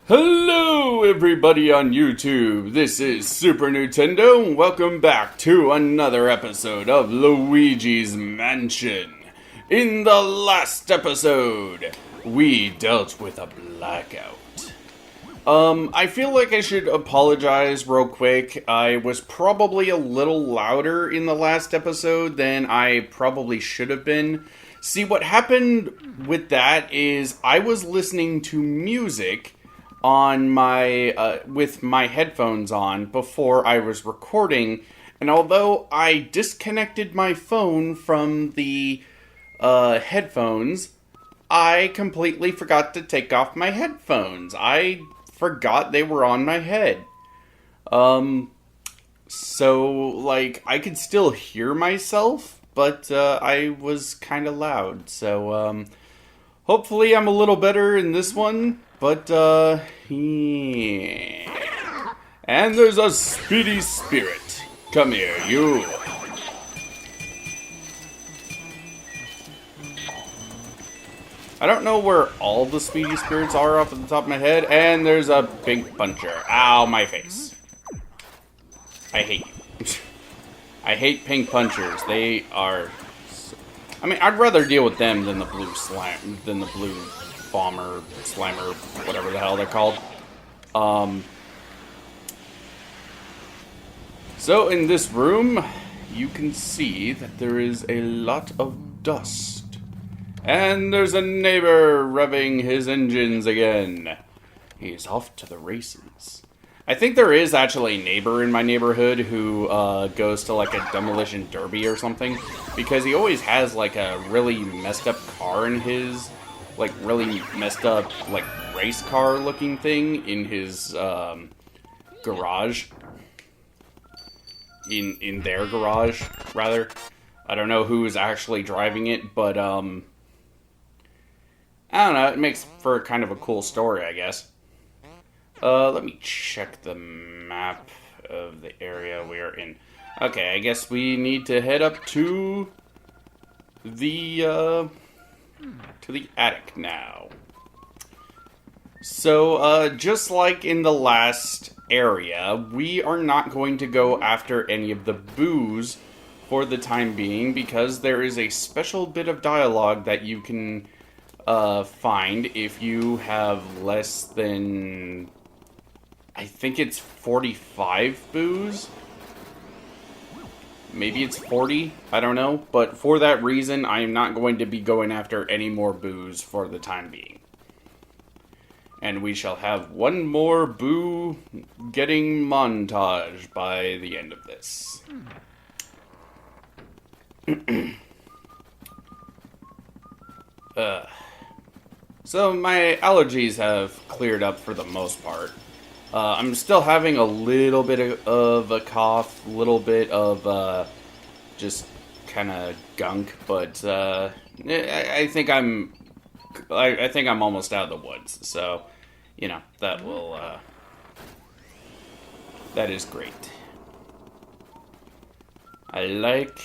Hello everybody on YouTube, this is Super Nintendo, and welcome back to another episode of Luigi's Mansion. In the last episode, we dealt with a blackout. I feel like I should apologize real quick. I was probably a little louder in the last episode than I probably should have been. See, what happened with that is I was listening to music on my with my headphones on before I was recording, and although I disconnected my phone from the headphones, I completely forgot to take off my headphones. I forgot they were on my head. So like I could still hear myself, but I was kind of loud. So hopefully I'm a little better in this one. But, yeah. And there's a speedy spirit. Come here, you. I don't know where all the speedy spirits are off at the top of my head. And there's a pink puncher. Ow, my face. I hate you. I hate pink punchers. They are... I mean, I'd rather deal with them than the blue slime, than the blue... bomber, slimer, whatever the hell they're called. So in this room, you can see that there is a lot of dust. And there's a neighbor revving his engines again. He's off to the races. I think there is actually a neighbor in my neighborhood who goes to like a demolition derby or something. Because he always has like a really messed up car in his... like really messed up like race car looking thing in his garage, in their garage rather. I don't know who is actually driving it, but I don't know, it makes for kind of a cool story, I guess. Let me check the map of the area we're in. Okay, I guess we need to head up to the attic now. So, just like in the last area, we are not going to go after any of the boos for the time being, because there is a special bit of dialogue that you can find if you have less than, I think it's 45 boos. Maybe it's 40, I don't know. But for that reason, I am not going to be going after any more boos for the time being. And we shall have one more boo getting montage by the end of this. So my allergies have cleared up for the most part. I'm still having a little bit of a cough, a little bit of just kind of gunk, but I think I'm almost out of the woods. So, you know, that will that is great. I like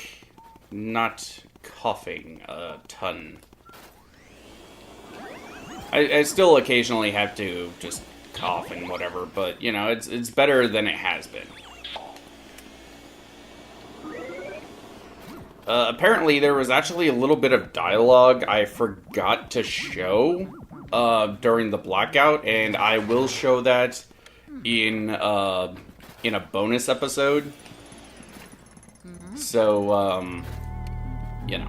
not coughing a ton. I still occasionally have to just cough and whatever, but you know, it's better than it has been. Apparently there was actually a little bit of dialogue I forgot to show during the blackout, and I will show that in a bonus episode. So you know.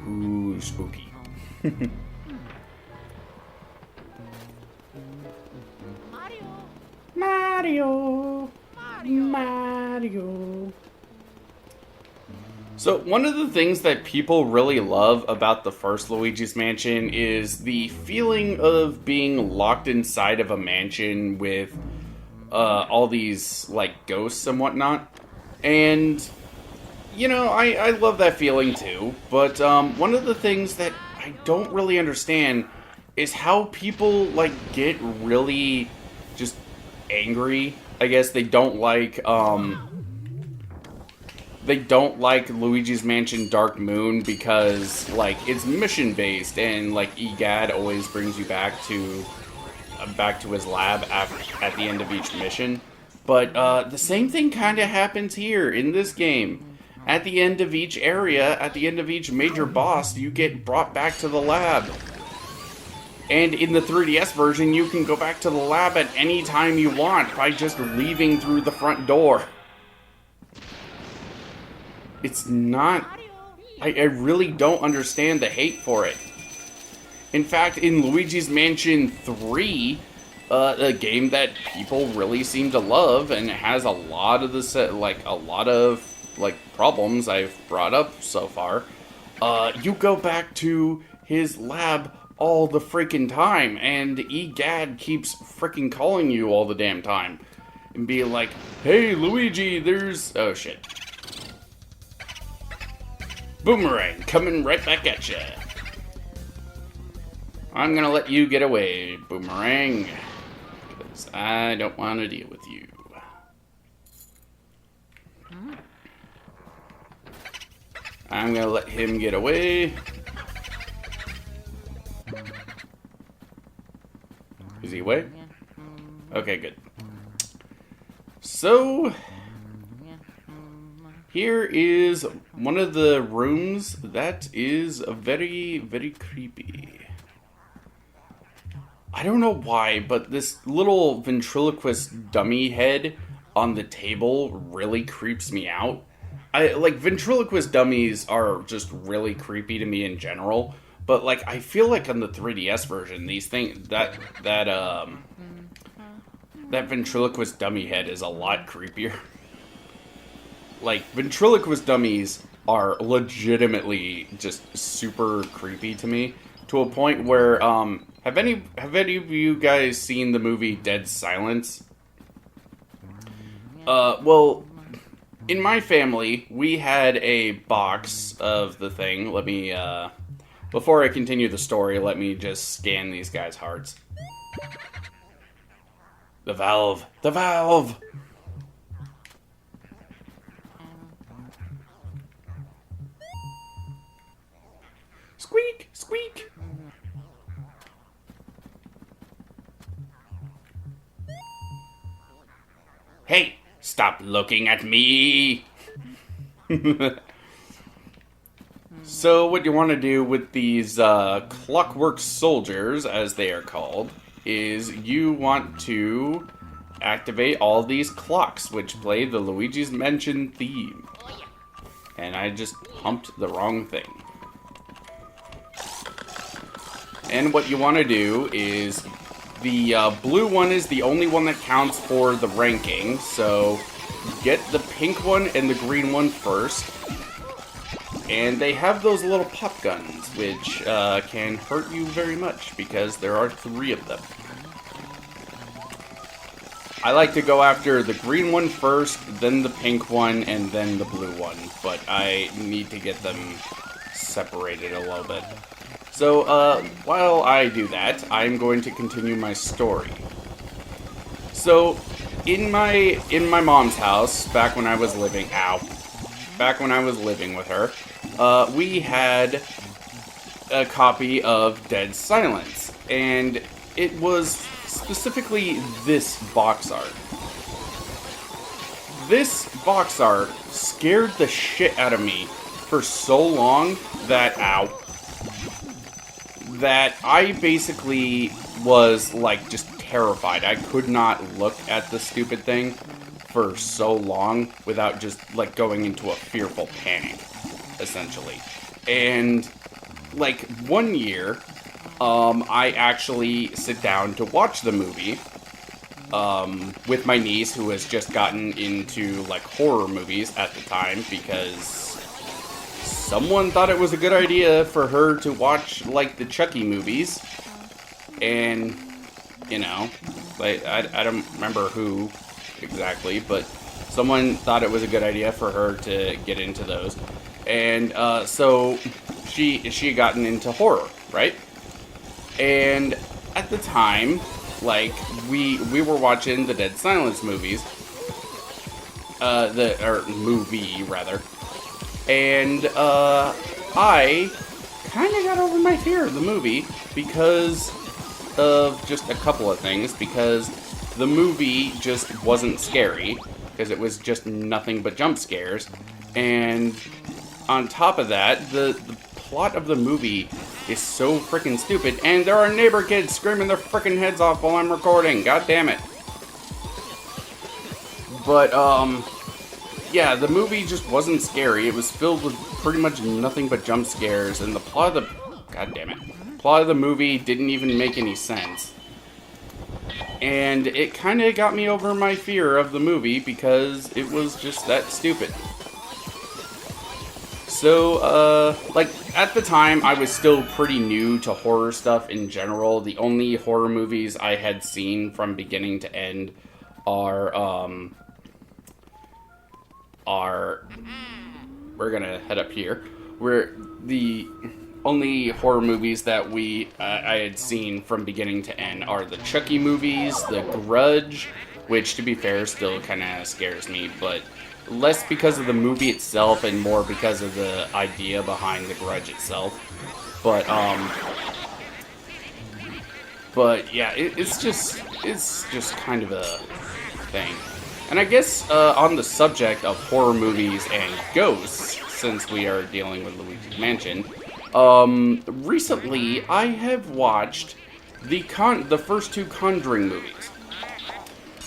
Ooh, spooky. Mario. So, one of the things that people really love about the first Luigi's Mansion is the feeling of being locked inside of a mansion with all these, like, ghosts and whatnot. And, you know, I love that feeling too. But one of the things that I don't really understand is how people, like, get really just angry. I guess they don't like they don't like Luigi's Mansion Dark Moon because, like, it's mission-based, and, like, EGAD always brings you back to his lab at the end of each mission. But the same thing kind of happens here in this game. At the end of each area, at the end of each major boss, you get brought back to the lab. And in the 3DS version, you can go back to the lab at any time you want by just leaving through the front door. It's not... I really don't understand the hate for it. In fact, in Luigi's Mansion 3, a game that people really seem to love and has a lot of problems I've brought up so far, you go back to his lab all the freaking time, and EGAD keeps freaking calling you all the damn time and being like, "Hey Luigi, there's..." Oh shit. Boomerang coming right back at ya. I'm gonna let you get away, Boomerang, because I don't want to deal with you. I'm gonna let him get away. Is he away? Okay, good. So, here is one of the rooms that is very, very creepy. I don't know why, but this little ventriloquist dummy head on the table really creeps me out. Like, ventriloquist dummies are just really creepy to me in general, but, like, I feel like on the 3DS version, these things, that ventriloquist dummy head is a lot creepier. Like, ventriloquist dummies are legitimately just super creepy to me, to a point where, have any of you guys seen the movie Dead Silence? Well, in my family, we had a box of the thing. Let me, before I continue the story, let me just scan these guys' hearts. The valve! The valve! Squeak! Squeak! Hey! Stop looking at me! So what you want to do with these clockwork soldiers, as they are called, is you want to activate all these clocks, which play the Luigi's Mansion theme. And I just pumped the wrong thing. And what you want to do is, the blue one is the only one that counts for the ranking, so get the pink one and the green one first. And they have those little pop guns, which can hurt you very much, because there are 3 of them. I like to go after the green one first, then the pink one, and then the blue one, but I need to get them separated a little bit. So, while I do that, I'm going to continue my story. So, in my mom's house, back when I was living with her, we had a copy of Dead Silence, and it was specifically this box art. This box art scared the shit out of me for so long that I basically was, like, just terrified. I could not look at the stupid thing for so long without just, like, going into a fearful panic, essentially. And, like, one year, I actually sit down to watch the movie, with my niece, who has just gotten into, like, horror movies at the time, because someone thought it was a good idea for her to watch, like, the Chucky movies, and, you know, like, I don't remember who exactly, but someone thought it was a good idea for her to get into those, and, so, she had gotten into horror, right? And at the time, like, we were watching the Dead Silence movies, movie, rather. And I kind of got over my fear of the movie because of just a couple of things. Because the movie just wasn't scary, because it was just nothing but jump scares. And on top of that, the plot of the movie is so freaking stupid, and there are neighbor kids screaming their freaking heads off while I'm recording. God damn it. But, yeah, the movie just wasn't scary. It was filled with pretty much nothing but jump scares, and the plot of the... God damn it. Plot of the movie didn't even make any sense. And it kind of got me over my fear of the movie because it was just that stupid. So, like, at the time, I was still pretty new to horror stuff in general. The only horror movies I had seen from beginning to end are, we're gonna head up here, where the only horror movies that I had seen from beginning to end are the Chucky movies, The Grudge, which, to be fair, still kind of scares me, but less because of the movie itself and more because of the idea behind The Grudge itself. But yeah, it's just kind of a thing. And I guess on the subject of horror movies and ghosts, since we are dealing with Luigi's Mansion, recently I have watched the first two Conjuring movies.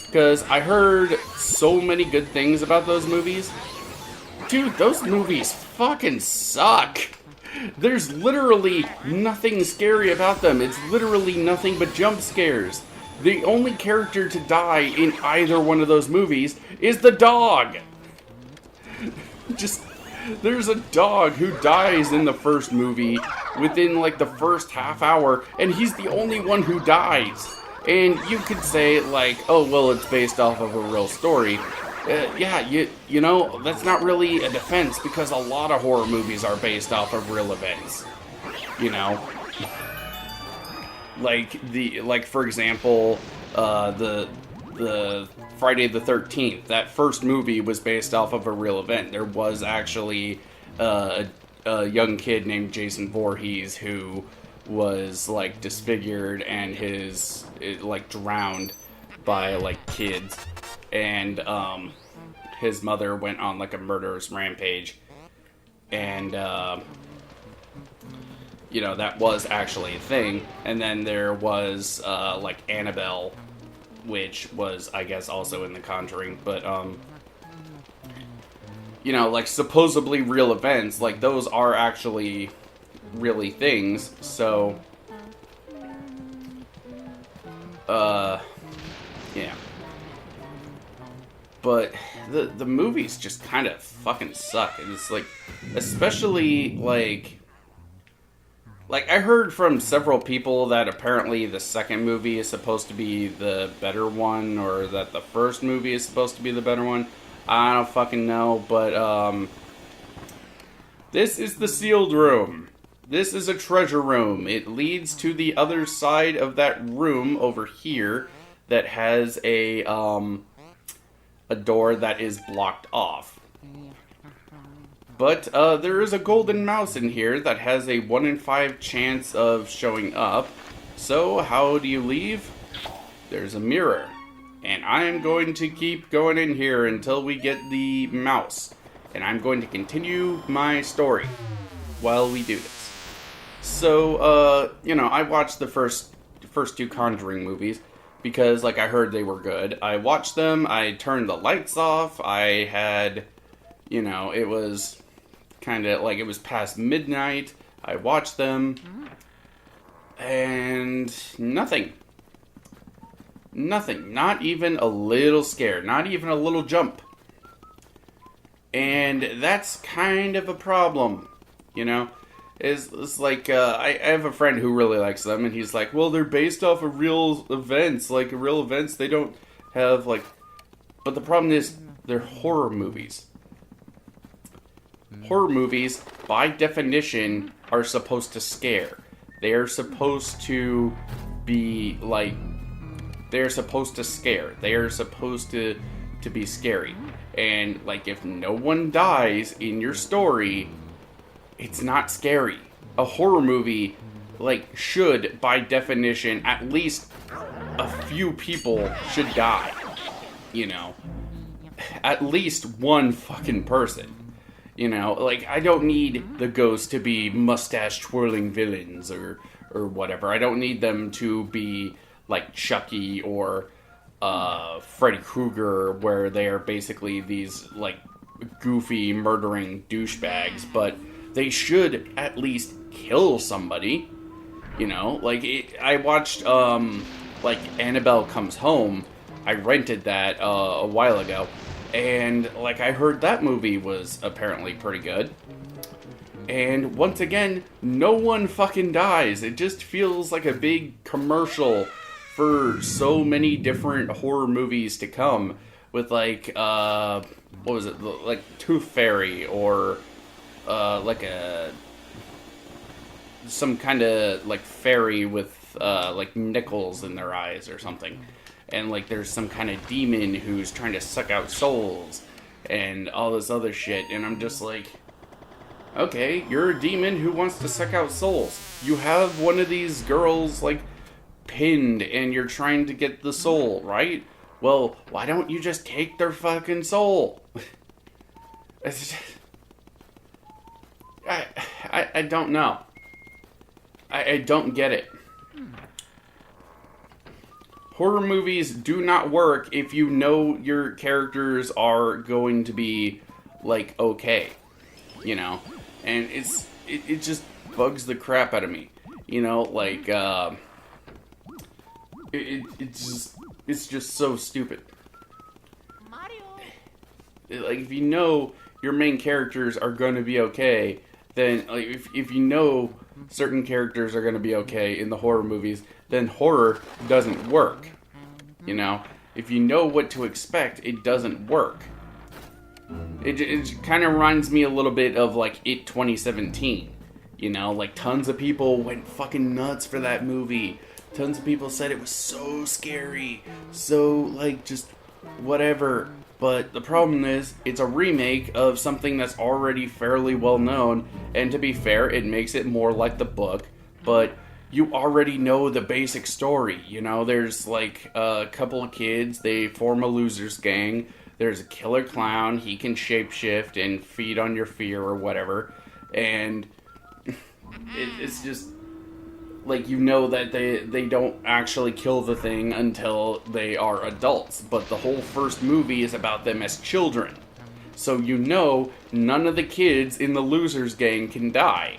Because I heard so many good things about those movies. Dude, those movies fucking suck. There's literally nothing scary about them. It's literally nothing but jump scares. The only character to die in either one of those movies is the dog. There's a dog who dies in the first movie within like the first half hour, and he's the only one who dies. And you could say, like, oh, well, it's based off of a real story. Yeah, you know, that's not really a defense, because a lot of horror movies are based off of real events. You know? Like, for example, the Friday the 13th, that first movie was based off of a real event. There was actually a young kid named Jason Voorhees who was like disfigured and like drowned by like kids, and his mother went on like a murderous rampage, and you know, that was actually a thing. And then there was like Annabelle, which was, I guess, also in The Conjuring, but you know, like supposedly real events, like those are actually really things. So yeah, but the movies just kind of fucking suck. And it's like, especially like I heard from several people that apparently the second movie is supposed to be the better one, or that the first movie is supposed to be the better one. I don't fucking know, but this is the sealed room. This is a treasure room. It leads to the other side of that room over here that has a door that is blocked off. But there is a golden mouse in here that has a 1 in 5 chance of showing up. So how do you leave? There's a mirror. And I am going to keep going in here until we get the mouse. And I'm going to continue my story while we do this. So, you know, I watched the first two Conjuring movies because, like, I heard they were good. I watched them, I turned the lights off, I had, you know, it was kind of, like, it was past midnight, I watched them, and nothing. Nothing. Not even a little scare, not even a little jump. And that's kind of a problem, you know? It's like, I have a friend who really likes them, and he's like, well, they're based off of real events. Like, real events, they don't have, like... But the problem is, they're horror movies. Horror movies, by definition, are supposed to scare. They are supposed to be, like... They are supposed to scare. They are supposed to be scary. And, like, if no one dies in your story, it's not scary. A horror movie, like, should, by definition, at least a few people should die. You know? At least one fucking person. You know? Like, I don't need the ghosts to be mustache-twirling villains or whatever. I don't need them to be, like, Chucky or Freddy Krueger, where they are basically these, like, goofy, murdering douchebags, but they should at least kill somebody, you know? Like, I watched, like, Annabelle Comes Home. I rented that a while ago, and, like, I heard that movie was apparently pretty good. And, once again, no one fucking dies. It just feels like a big commercial for so many different horror movies to come with, like, what was it, like Tooth Fairy, or like some kind of like fairy with like nickels in their eyes or something, and like there's some kind of demon who's trying to suck out souls and all this other shit, and I'm just like, okay, you're a demon who wants to suck out souls. You have one of these girls, like, pinned, and you're trying to get the soul, right? Well, why don't you just take their fucking soul? I don't know. I don't get it. Horror movies do not work if you know your characters are going to be, like, okay. You know? And it just bugs the crap out of me. You know, like, it's just so stupid. Like, if you know your main characters are going to be okay, then, like, if you know certain characters are going to be okay in the horror movies, then horror doesn't work. You know? If you know what to expect, it doesn't work. It kind of reminds me a little bit of, like, It 2017. You know? Like, tons of people went fucking nuts for that movie. Tons of people said it was so scary. So, like, just whatever. But the problem is, it's a remake of something that's already fairly well known. And to be fair, it makes it more like the book. But you already know the basic story. You know, there's, like, a couple of kids. They form a losers gang. There's a killer clown. He can shapeshift and feed on your fear or whatever. And it's just, like, you know that they don't actually kill the thing until they are adults. But the whole first movie is about them as children. So you know none of the kids in the losers gang can die.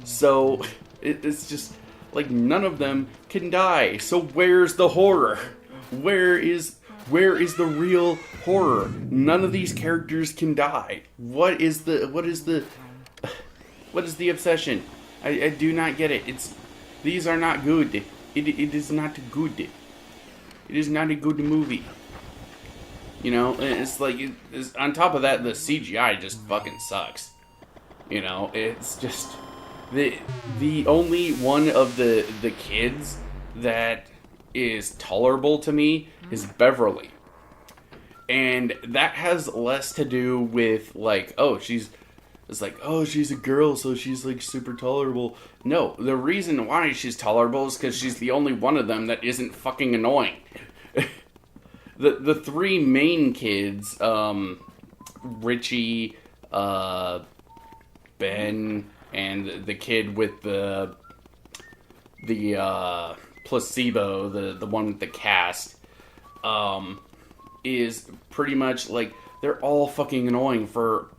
So it's just, like, none of them can die. So where's the horror? Where is the real horror? None of these characters can die. What is the obsession? I do not get it. These are not good. It is not good. It is not a good movie. You know, it's like, on top of that, the CGI just fucking sucks. You know, it's just, the only one of the kids that is tolerable to me is Beverly. And that has less to do with, like, she's a girl, so she's, like, super tolerable. No, the reason why she's tolerable is because she's the only one of them that isn't fucking annoying. The three main kids, Richie, Ben, and the kid with the placebo, the one with the cast, is pretty much, like, they're all fucking annoying for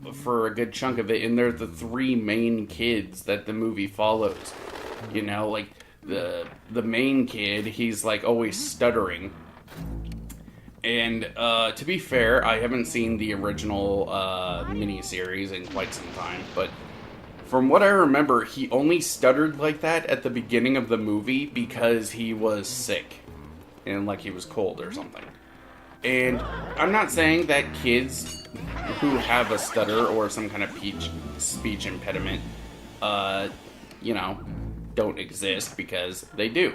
a good chunk of it, and they're the three main kids that the movie follows. You know, like, the main kid, he's, like, always stuttering. And, to be fair, I haven't seen the original, miniseries in quite some time, but from what I remember, he only stuttered like that at the beginning of the movie because he was sick. And, like, he was cold or something. And I'm not saying that kids who have a stutter or some kind of speech impediment, you know, don't exist, because they do.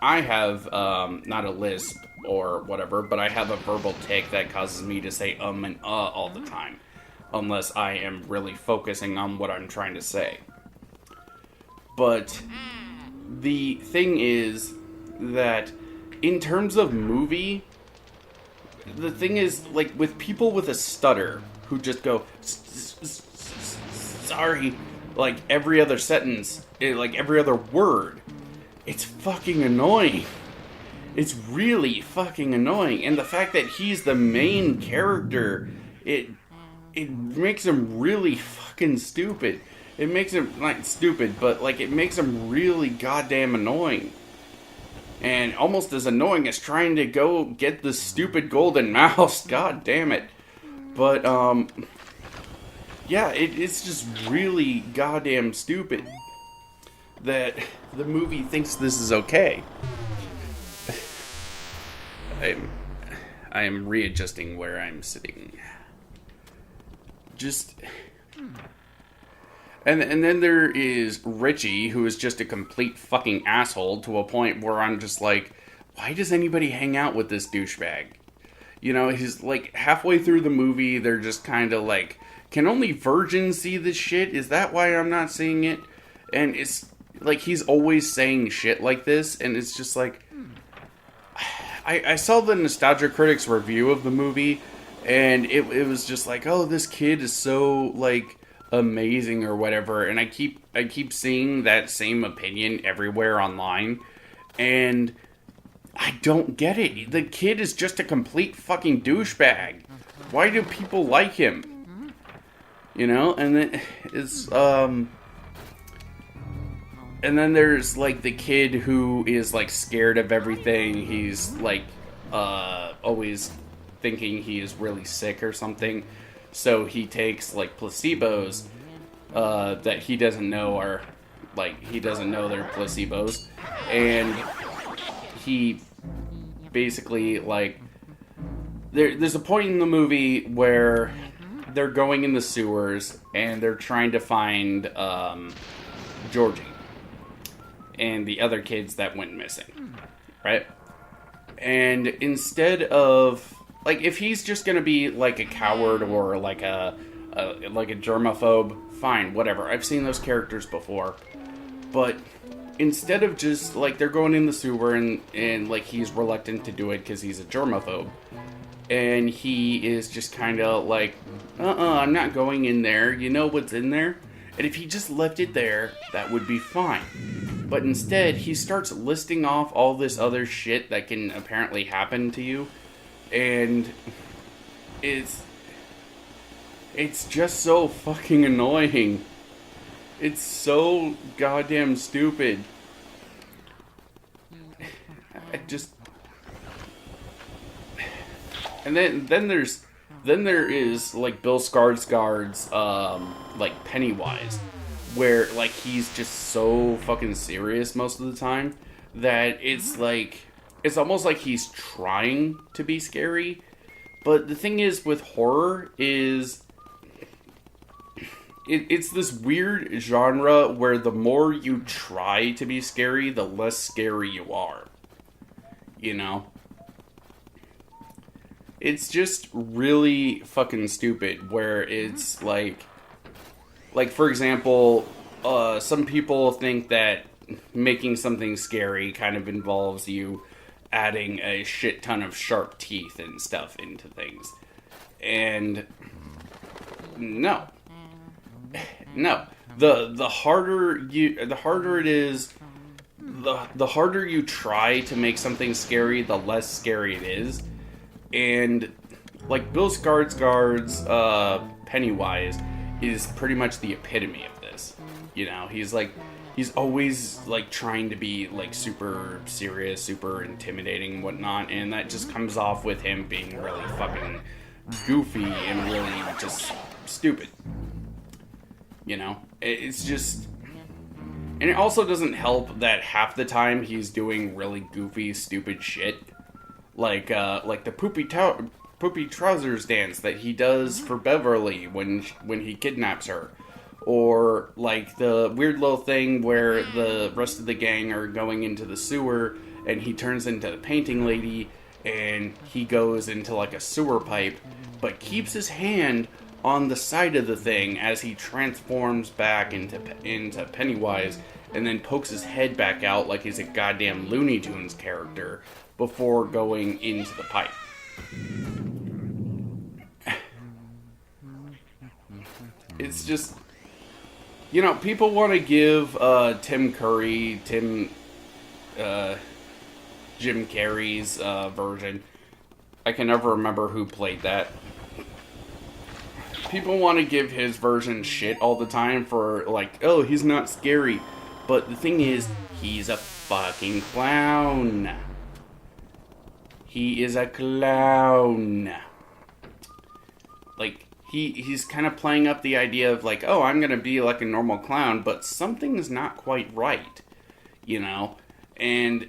I have, not a lisp, or whatever, but I have a verbal tick that causes me to say and all the time, unless I am really focusing on what I'm trying to say. But the thing is that in terms of movie, the thing is, like, with people with a stutter who just go, sorry, like, every other sentence, like, every other word, it's fucking annoying. It's really fucking annoying. And the fact that he's the main character, it makes him really fucking stupid. It makes him, not stupid, but, like, it makes him really goddamn annoying. And almost as annoying as trying to go get the stupid golden mouse. God damn it. But, yeah, it's just really goddamn stupid that the movie thinks this is okay. I am readjusting where I'm sitting. Just... And then there is Richie, who is just a complete fucking asshole to a point where I'm just like, why does anybody hang out with this douchebag? You know, he's like, halfway through the movie, they're just kind of like, can only virgins see this shit? Is that why I'm not seeing it? And it's like, he's always saying shit like this, and it's just like, I saw the Nostalgia Critics review of the movie, and it was just like, oh, this kid is so, like, amazing or whatever, and I keep seeing that same opinion everywhere online, and I don't get it. The kid is just a complete fucking douchebag. Why do people like him? You know, and then it's and then there's like the kid who is like scared of everything. He's like always thinking he is really sick or something. So he takes, like, placebos that he doesn't know are, like, he doesn't know they're placebos. And he basically, like, there's a point in the movie where they're going in the sewers and they're trying to find Georgie and the other kids that went missing, right? And instead of... like, if he's just gonna be, like, a coward or, like, a germaphobe, fine, whatever. I've seen those characters before. But instead of just, like, they're going in the sewer and like, he's reluctant to do it because he's a germaphobe. And he is just kind of like, I'm not going in there. You know what's in there? And if he just left it there, that would be fine. But instead, he starts listing off all this other shit that can apparently happen to you. And it's just so fucking annoying. It's so goddamn stupid. I just... And then there is like Bill Skarsgård's like Pennywise, where like he's just so fucking serious most of the time that it's like, it's almost like he's trying to be scary. But the thing is with horror is it's this weird genre where the more you try to be scary, the less scary you are. You know? It's just really fucking stupid, where it's like for example, some people think that making something scary kind of involves you adding a shit ton of sharp teeth and stuff into things. And no. The harder it is, the harder you try to make something scary, the less scary it is. And like Bill Skarsgård's Pennywise is pretty much the epitome of this. You know, he's always like trying to be like super serious, super intimidating and whatnot, and that just comes off with him being really fucking goofy and really just stupid. You know, it's just, and it also doesn't help that half the time he's doing really goofy, stupid shit, like the poopy trousers dance that he does for Beverly when he kidnaps her. Or, like, the weird little thing where the rest of the gang are going into the sewer, and he turns into the painting lady, and he goes into like a sewer pipe, but keeps his hand on the side of the thing as he transforms back into Pennywise, and then pokes his head back out like he's a goddamn Looney Tunes character before going into the pipe. It's just, you know, people want to give Tim Curry, Jim Carrey's version. I can never remember who played that. People want to give his version shit all the time for, like, oh, he's not scary. But the thing is, he's a fucking clown. He is a clown. Like, he's kind of playing up the idea of, like, oh, I'm gonna be like a normal clown, but something's not quite right, you know? And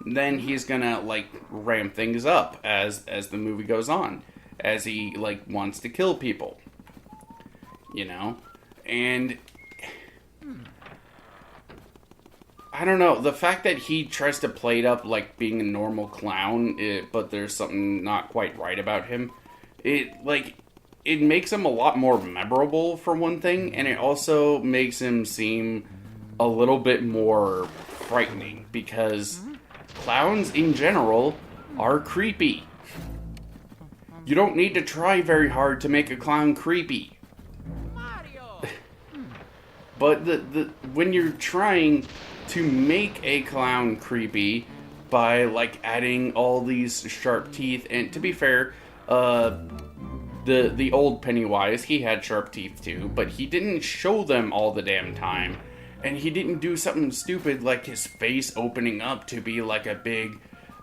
then he's gonna, like, ramp things up as the movie goes on, as he, like, wants to kill people, you know? And I don't know, the fact that he tries to play it up like being a normal clown, but there's something not quite right about him, it makes him a lot more memorable, for one thing, and it also makes him seem a little bit more frightening, because clowns in general are creepy. You don't need to try very hard to make a clown creepy. But when you're trying to make a clown creepy by, like, adding all these sharp teeth, and to be fair, the old Pennywise, he had sharp teeth too, but he didn't show them all the damn time, and he didn't do something stupid like his face opening up to be like a big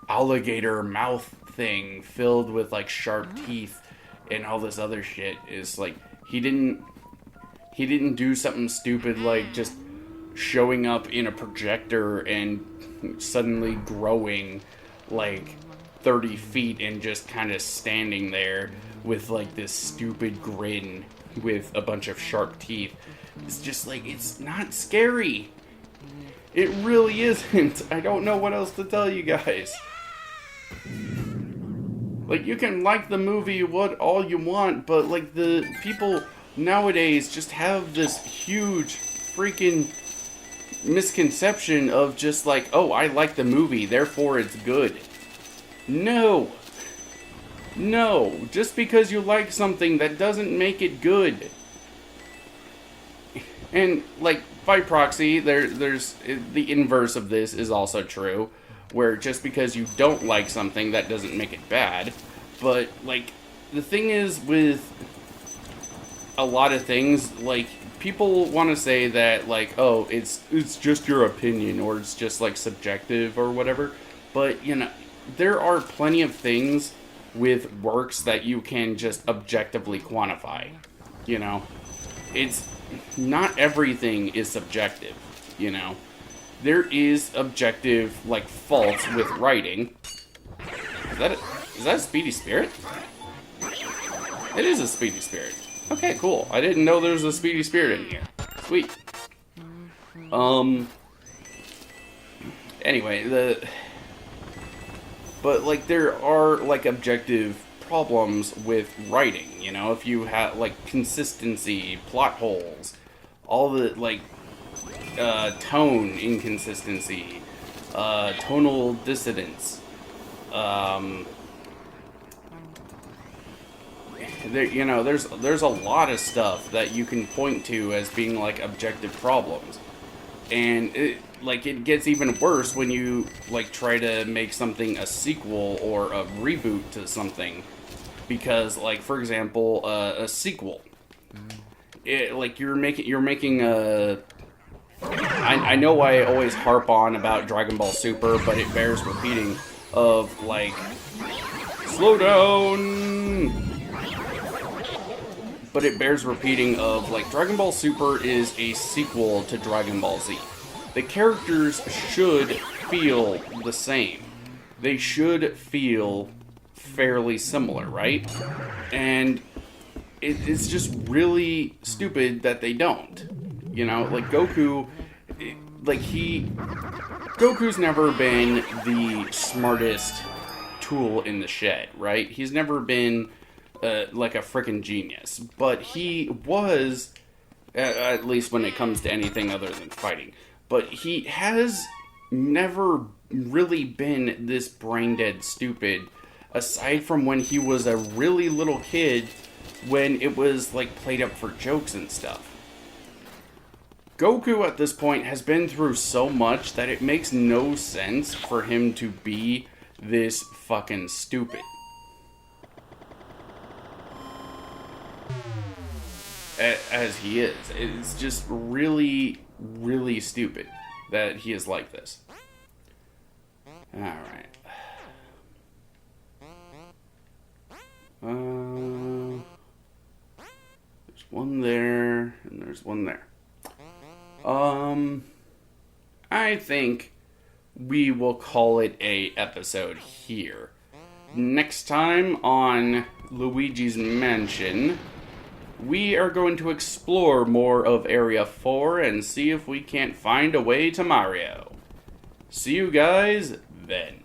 alligator mouth thing filled with, like, sharp teeth and all this other shit. Is like, he didn't do something stupid like just showing up in a projector and suddenly growing like 30 feet and just kind of standing there with, like, this stupid grin with a bunch of sharp teeth. It's just like, it's not scary. It really isn't. I don't know what else to tell you guys. Like, you can like the movie all you want, but, like, the people nowadays just have this huge freaking misconception of just like, oh, I like the movie, therefore it's good. No, just because you like something, that doesn't make it good. And, like, by proxy, there's the inverse of this is also true, where just because you don't like something, that doesn't make it bad. But, like, the thing is with a lot of things, like, people want to say that, like, oh, it's just your opinion, or it's just, like, subjective or whatever. But, you know, there are plenty of things with works that you can just objectively quantify, you know? It's not everything is subjective, you know? There is objective, like, faults with writing. Is that a Speedy Spirit? It is a Speedy Spirit. Okay, cool. I didn't know there was a Speedy Spirit in here. Sweet. Anyway, but, like, there are, like, objective problems with writing, you know? If you have, like, consistency, plot holes, all the, like, tone inconsistency, tonal dissonance, you know, there's a lot of stuff that you can point to as being, like, objective problems. And it gets even worse when you, like, try to make something a sequel or a reboot to something. Because, like, for example, a sequel. You're making a... I know I always harp on about Dragon Ball Super, but it bears repeating of, like... Slow down! But it bears repeating of, like, Dragon Ball Super is a sequel to Dragon Ball Z. The characters should feel the same. They should feel fairly similar, right? And it's just really stupid that they don't. You know, like, Goku, Goku's never been the smartest tool in the shed, right? He's never been like a freaking genius, but he was, at least when it comes to anything other than fighting. But he has never really been this brain dead stupid, aside from when he was a really little kid, when it was like played up for jokes and stuff. Goku at this point has been through so much that it makes no sense for him to be this fucking stupid. As he is. It's just really, really stupid that he is like this. Alright. There's one there, and there's one there. I think we will call it a episode here. Next time on Luigi's Mansion, we are going to explore more of Area 4 and see if we can't find a way to Mario. See you guys then.